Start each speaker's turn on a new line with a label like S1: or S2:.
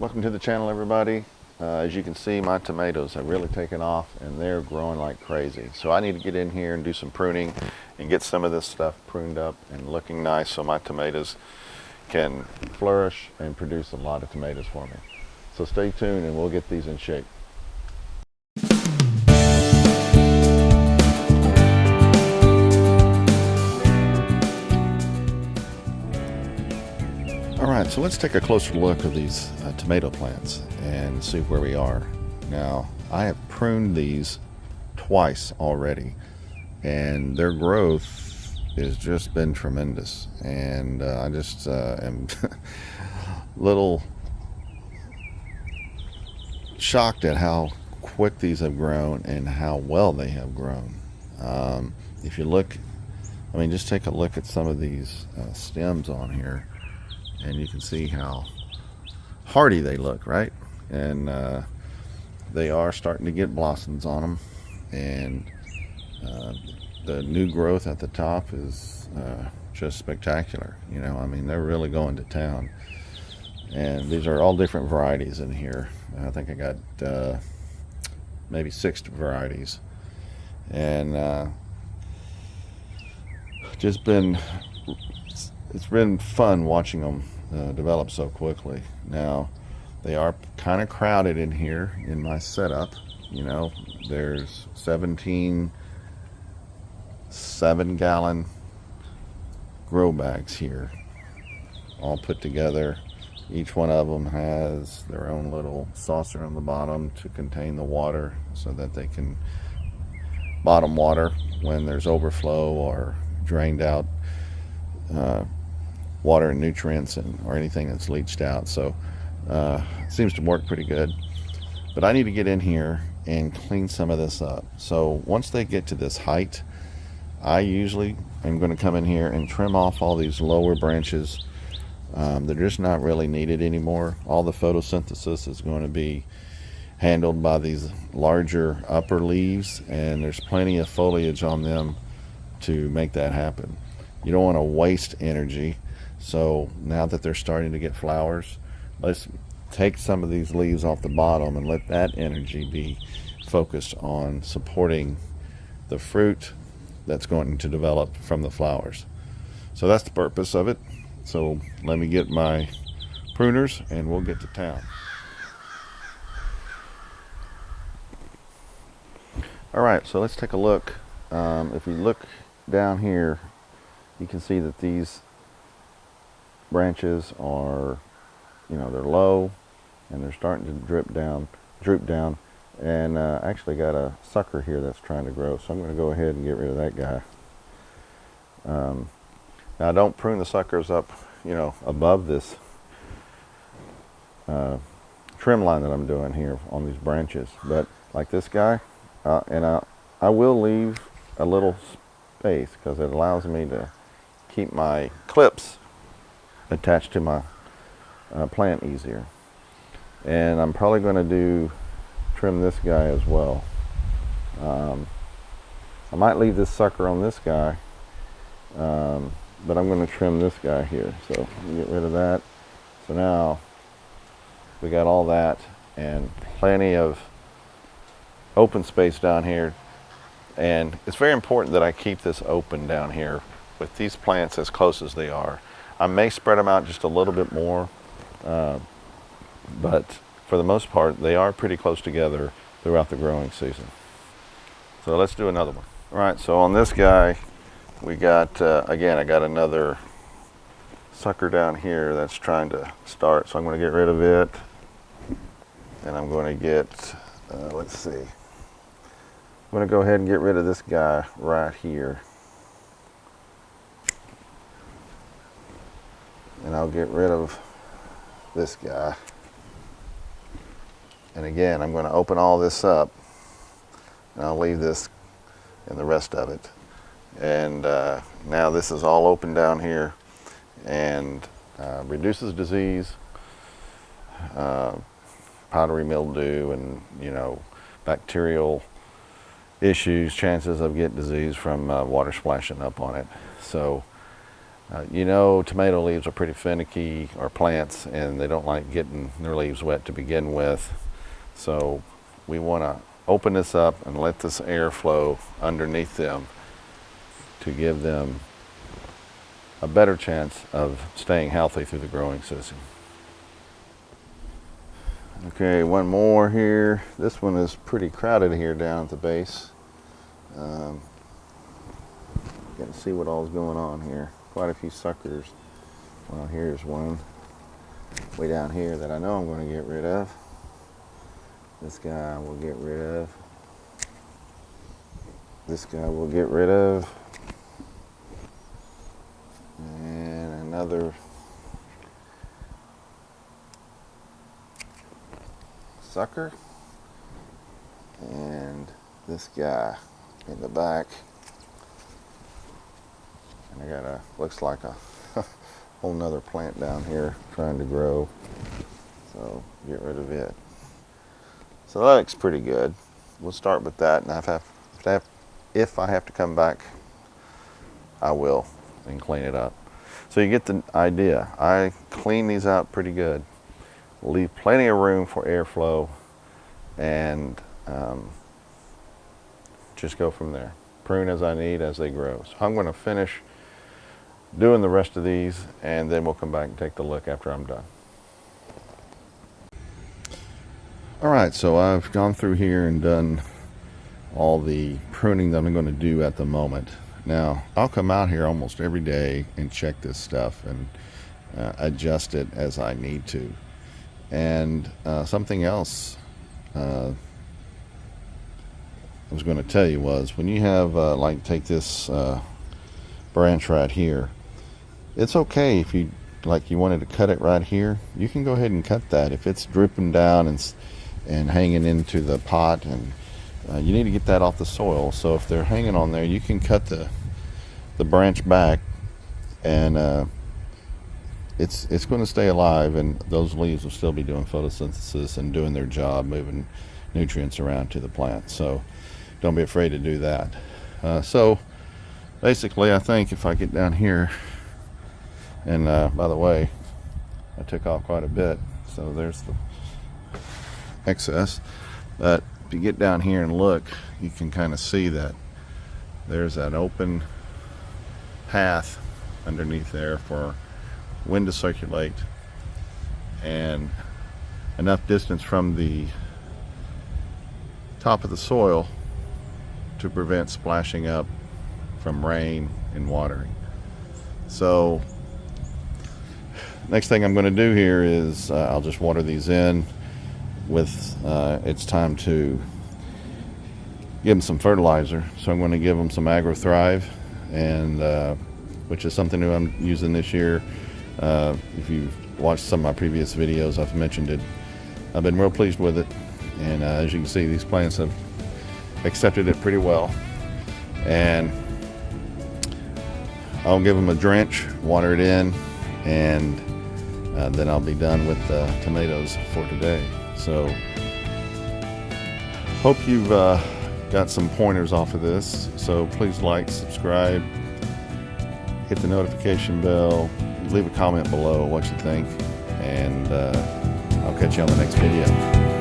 S1: Welcome to the channel, everybody. As you can see, my tomatoes have really taken off and they're growing like crazy. So I need to get in here and do some pruning and get some of this stuff pruned up and looking nice so my tomatoes can flourish and produce a lot of tomatoes for me. So stay tuned and we'll get these in shape. All right, so let's take a closer look at these tomato plants and see where we are. Now, I have pruned these twice already, and their growth has just been tremendous. And I just am a little shocked at how quick these have grown and how well they have grown. If you look, just take a look at some of these stems on here, and you can see how hardy they look, right? And they are starting to get blossoms on them, and the new growth at the top is just spectacular. They're really going to town. And these are all different varieties in here. I think I got maybe 6 varieties, and it's been fun watching them develop so quickly. Now, they are kind of crowded in here in my setup. There's 17 7-gallon grow bags here, all put together. Each one of them has their own little saucer on the bottom to contain the water so that they can bottom water when there's overflow or drained out water and nutrients or anything that's leached out. So it seems to work pretty good. But I need to get in here and clean some of this up. So once they get to this height, I usually am going to come in here and trim off all these lower branches. They're just not really needed anymore. All the photosynthesis is going to be handled by these larger upper leaves, and there's plenty of foliage on them to make that happen. You don't want to waste energy. So now that they're starting to get flowers, let's take some of these leaves off the bottom and let that energy be focused on supporting the fruit that's going to develop from the flowers. So that's the purpose of it. So let me get my pruners and we'll get to town. All right, so let's take a look. If you look down here, you can see that these branches are, they're low and they're starting to droop down, and actually got a sucker here that's trying to grow. So I'm going to go ahead and get rid of that guy. Now, I don't prune the suckers up, above this trim line that I'm doing here on these branches. But like this guy, I will leave a little space because it allows me to keep my clips attached to my plant easier. And I'm probably going to trim this guy as well. I might leave this sucker on this guy, but I'm going to trim this guy here. So get rid of that. So now we got all that and plenty of open space down here. And it's very important that I keep this open down here with these plants as close as they are. I may spread them out just a little bit more, but for the most part, they are pretty close together throughout the growing season. So let's do another one. All right, so on this guy, we got, again, I got another sucker down here that's trying to start. So I'm going to get rid of it. And I'm going to get, let's see. I'm going to go ahead and get rid of this guy right here. And I'll get rid of this guy. And again, I'm going to open all this up. And I'll leave this and the rest of it. And now this is all open down here and reduces disease, powdery mildew, and bacterial issues, chances of getting disease from water splashing up on it. So You know, tomato leaves are pretty finicky, or plants, and they don't like getting their leaves wet to begin with. So we want to open this up and let this air flow underneath them to give them a better chance of staying healthy through the growing season. Okay, one more here. This one is pretty crowded here down at the base. Got to see what all's going on here. Quite a few suckers. Well, here's one way down here that I know I'm going to get rid of. This guy we'll get rid of. This guy we'll get rid of. And another sucker. And this guy in the back. And I got looks like a whole nother plant down here trying to grow. So get rid of it. So that looks pretty good. We'll start with that, and if I have to come back, I will, and clean it up. So you get the idea. I clean these out pretty good. Leave plenty of room for airflow, and just go from there. Prune as I need as they grow. So I'm going to finish doing the rest of these, and then we'll come back and take the look after I'm done. All right, so I've gone through here and done all the pruning that I'm going to do at the moment. Now, I'll come out here almost every day and check this stuff and adjust it as I need to. And something else I was going to tell you was, when you have, like, take this branch right here, it's okay if you wanted to cut it right here, you can go ahead and cut that. If it's dripping down and hanging into the pot, and you need to get that off the soil. So if they're hanging on there, you can cut the branch back, and it's going to stay alive, and those leaves will still be doing photosynthesis and doing their job, moving nutrients around to the plant. So don't be afraid to do that. So basically, I think if I get down here, and by the way, I took off quite a bit, so there's the excess. But if you get down here and look, you can kind of see that there's an open path underneath there for wind to circulate, and enough distance from the top of the soil to prevent splashing up from rain and watering. So next thing I'm going to do here is I'll just water these in with it's time to give them some fertilizer. So I'm going to give them some Agro-Thrive, and which is something new I'm using this year. If you've watched some of my previous videos, I've mentioned it. I've been real pleased with it, and as you can see, these plants have accepted it pretty well. And I'll give them a drench, water it in, and then I'll be done with the tomatoes for today. So hope you've got some pointers off of this. So please like, subscribe, hit the notification bell, leave a comment below what you think, and I'll catch you on the next video.